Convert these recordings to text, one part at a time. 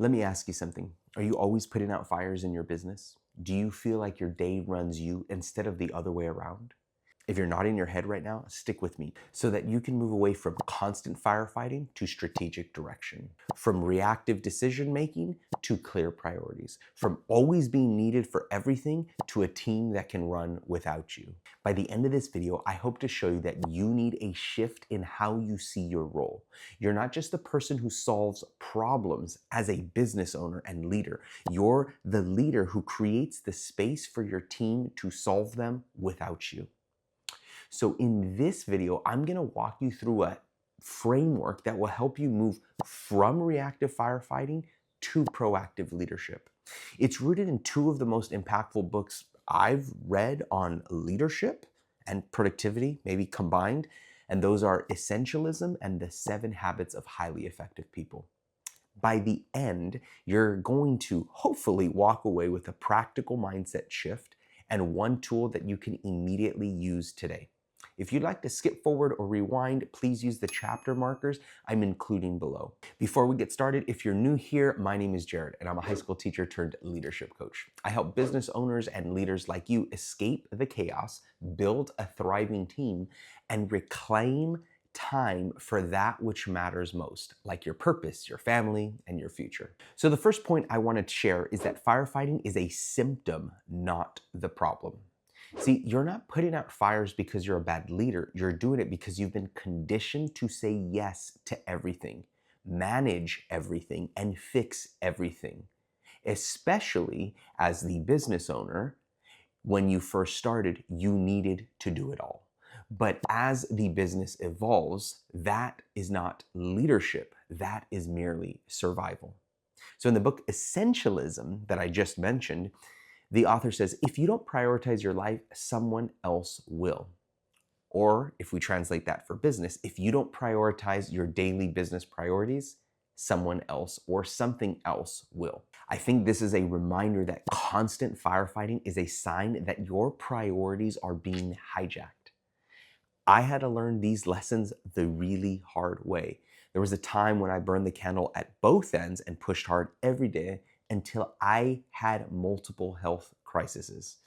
Let me ask you something. Are you always putting out fires in your business? Do you feel like your day runs you instead of the other way around? If you're nodding your head right now, stick with me so that you can move away from constant firefighting to strategic direction, from reactive decision making to clear priorities, from always being needed for everything to a team that can run without you. By the end of this video, I hope to show you that you need a shift in how you see your role. You're not just the person who solves problems as a business owner and leader. You're the leader who creates the space for your team to solve them without you. So in this video, I'm gonna walk you through a framework that will help you move from reactive firefighting to proactive leadership. It's rooted in two of the most impactful books I've read on leadership and productivity, maybe combined, and those are Essentialism and The 7 Habits of Highly Effective People. By the end, you're going to hopefully walk away with a practical mindset shift and one tool that you can immediately use today. If you'd like to skip forward or rewind, please use the chapter markers I'm including below. Before we get started, if you're new here, my name is Jared, and I'm a high school teacher turned leadership coach. I help business owners and leaders like you escape the chaos, build a thriving team, and reclaim time for that which matters most, like your purpose, your family, and your future. So the first point I want to share is that firefighting is a symptom, not the problem. See, you're not putting out fires because you're a bad leader. You're doing it because you've been conditioned to say yes to everything, manage everything, and fix everything. Especially as the business owner, when you first started, you needed to do it all. But as the business evolves, that is not leadership. That is merely survival. So in the book Essentialism that I just mentioned, the author says, if you don't prioritize your life, someone else will. Or if we translate that for business, if you don't prioritize your daily business priorities, someone else or something else will. I think this is a reminder that constant firefighting is a sign that your priorities are being hijacked. I had to learn these lessons the really hard way. There was a time when I burned the candle at both ends and pushed hard every day until I had multiple health crises.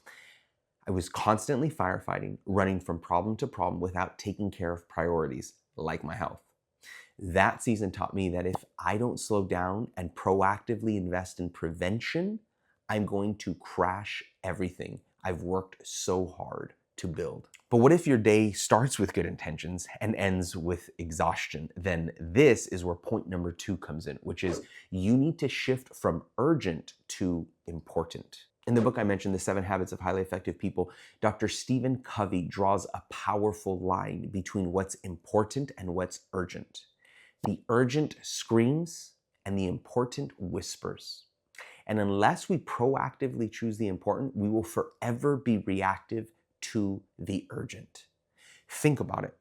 I was constantly firefighting, running from problem to problem without taking care of priorities like my health. That season taught me that if I don't slow down and proactively invest in prevention, I'm going to crash everything I've worked so hard to build. But what if your day starts with good intentions and ends with exhaustion? Then this is where point number 2 comes in, which is you need to shift from urgent to important. In the book I mentioned, The 7 Habits of Highly Effective People, Dr. Stephen Covey draws a powerful line between what's important and what's urgent. The urgent screams and the important whispers. And unless we proactively choose the important, we will forever be reactive to the urgent. Think about it.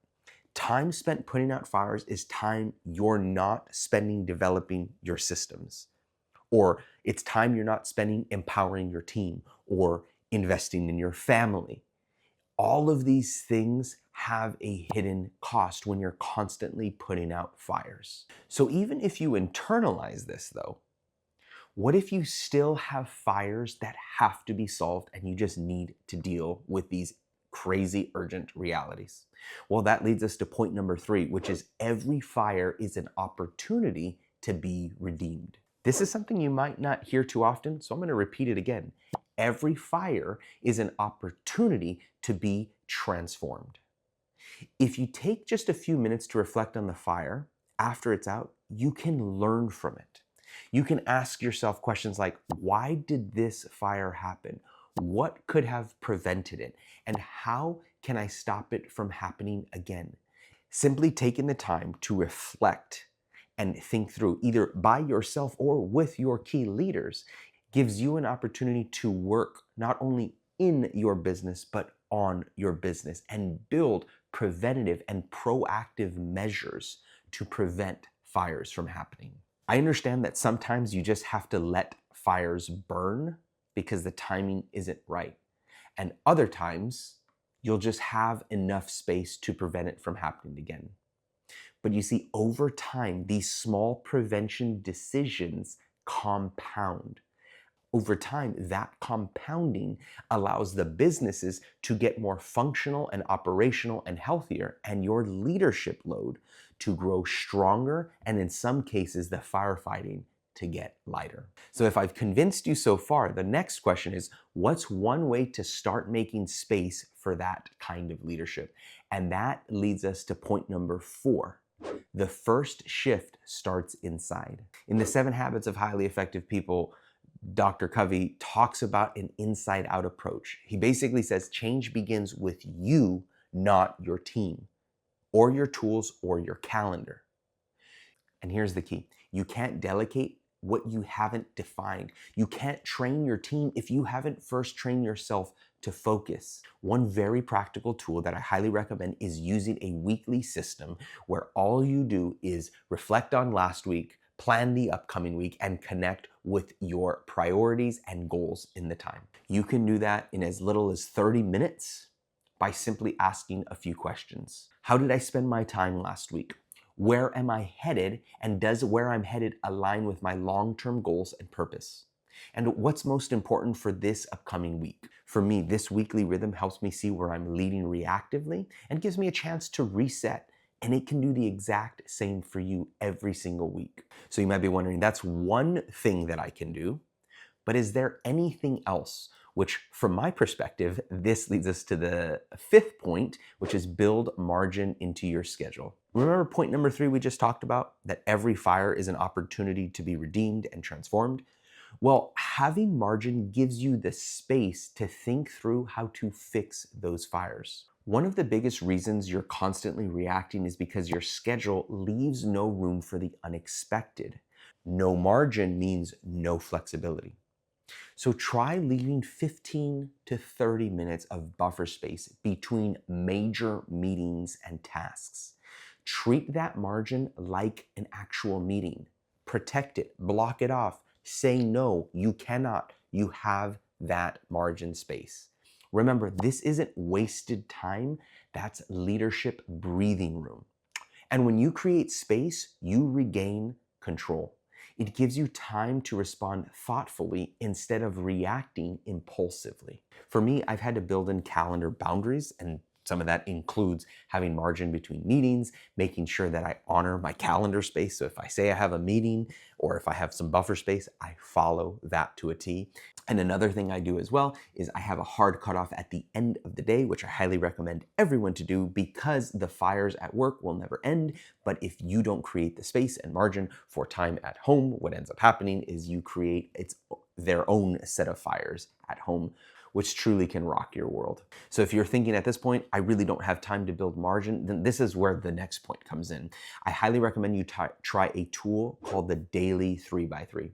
Time spent putting out fires is time you're not spending developing your systems. Or it's time you're not spending empowering your team or investing in your family. All of these things have a hidden cost when you're constantly putting out fires. So even if you internalize this though, what if you still have fires that have to be solved and you just need to deal with these crazy urgent realities? Well, that leads us to point number 3, which is every fire is an opportunity to be redeemed. This is something you might not hear too often, so I'm going to repeat it again. Every fire is an opportunity to be transformed. If you take just a few minutes to reflect on the fire after it's out, you can learn from it. You can ask yourself questions like, why did this fire happen? What could have prevented it? And how can I stop it from happening again? Simply taking the time to reflect and think through, either by yourself or with your key leaders, gives you an opportunity to work not only in your business, but on your business and build preventative and proactive measures to prevent fires from happening. I understand that sometimes you just have to let fires burn because the timing isn't right. And other times, you'll just have enough space to prevent it from happening again. But you see, over time, these small prevention decisions compound. Over time, that compounding allows the businesses to get more functional and operational and healthier, and your leadership load to grow stronger, and in some cases, the firefighting to get lighter. So if I've convinced you so far, the next question is, what's one way to start making space for that kind of leadership? And that leads us to point number 4. The first shift starts inside. In the 7 Habits of Highly Effective People, Dr. Covey talks about an inside-out approach. He basically says change begins with you, not your team, or your tools, or your calendar. And here's the key. You can't delegate what you haven't defined. You can't train your team if you haven't first trained yourself to focus. One very practical tool that I highly recommend is using a weekly system where all you do is reflect on last week, plan the upcoming week, and connect with your priorities and goals in the time. You can do that in as little as 30 minutes by simply asking a few questions. How did I spend my time last week? Where am I headed? And does where I'm headed align with my long-term goals and purpose? And what's most important for this upcoming week? For me, this weekly rhythm helps me see where I'm leading reactively and gives me a chance to reset. And it can do the exact same for you every single week. So you might be wondering, that's one thing that I can do, but is there anything else? Which, from my perspective, this leads us to the 5th point, which is build margin into your schedule. Remember point number 3 we just talked about? That every fire is an opportunity to be redeemed and transformed? Well, having margin gives you the space to think through how to fix those fires. One of the biggest reasons you're constantly reacting is because your schedule leaves no room for the unexpected. No margin means no flexibility. So try leaving 15 to 30 minutes of buffer space between major meetings and tasks. Treat that margin like an actual meeting. Protect it, block it off, say no, you cannot. You have that margin space. Remember, this isn't wasted time, that's leadership breathing room. And when you create space, you regain control. It gives you time to respond thoughtfully instead of reacting impulsively. For me, I've had to build in calendar boundaries, and some of that includes having margin between meetings, making sure that I honor my calendar space. So if I say I have a meeting or if I have some buffer space, I follow that to a T. And another thing I do as well is I have a hard cutoff at the end of the day, which I highly recommend everyone to do because the fires at work will never end. But if you don't create the space and margin for time at home, what ends up happening is you create their own set of fires at home, which truly can rock your world. So if you're thinking at this point, I really don't have time to build margin, then this is where the next point comes in. I highly recommend you try a tool called the Daily 3x3.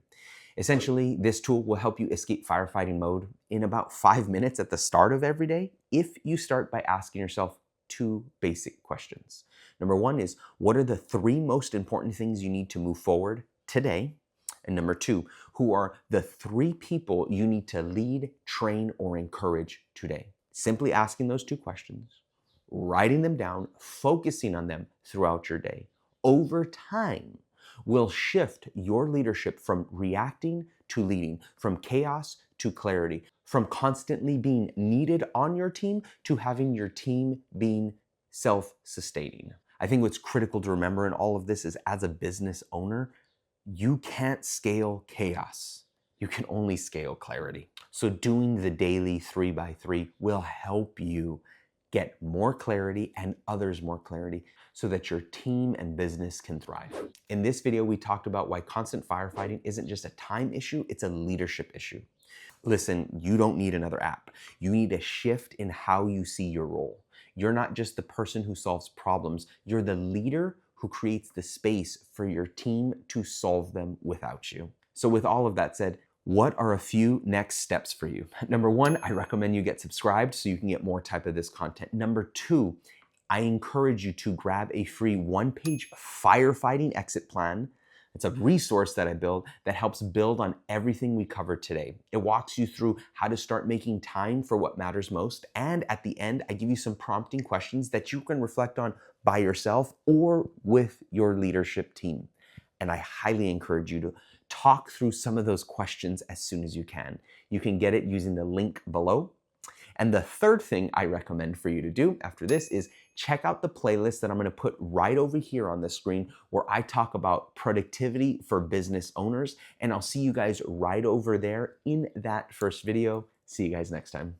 Essentially, this tool will help you escape firefighting mode in about 5 minutes at the start of every day if you start by asking yourself 2 basic questions. Number 1 is, what are the 3 most important things you need to move forward today? And number 2, who are the 3 people you need to lead, train, or encourage today? Simply asking those 2 questions, writing them down, focusing on them throughout your day. Over time, will shift your leadership from reacting to leading, from chaos to clarity, from constantly being needed on your team to having your team being self-sustaining. I think what's critical to remember in all of this is, as a business owner, you can't scale chaos. You can only scale clarity. So doing the daily 3x3 will help you get more clarity and others more clarity so that your team and business can thrive. In this video, we talked about why constant firefighting isn't just a time issue, it's a leadership issue. Listen, you don't need another app. You need a shift in how you see your role. You're not just the person who solves problems, you're the leader who creates the space for your team to solve them without you. So with all of that said, what are a few next steps for you? Number 1, I recommend you get subscribed so you can get more type of this content. Number 2, I encourage you to grab a free 1-page firefighting exit plan. It's a resource that I build that helps build on everything we covered today. It walks you through how to start making time for what matters most. And at the end, I give you some prompting questions that you can reflect on by yourself or with your leadership team. And I highly encourage you talk through some of those questions as soon as you can. You can get it using the link below. And the third thing I recommend for you to do after this is check out the playlist that I'm gonna put right over here on the screen where I talk about productivity for business owners. And I'll see you guys right over there in that first video. See you guys next time.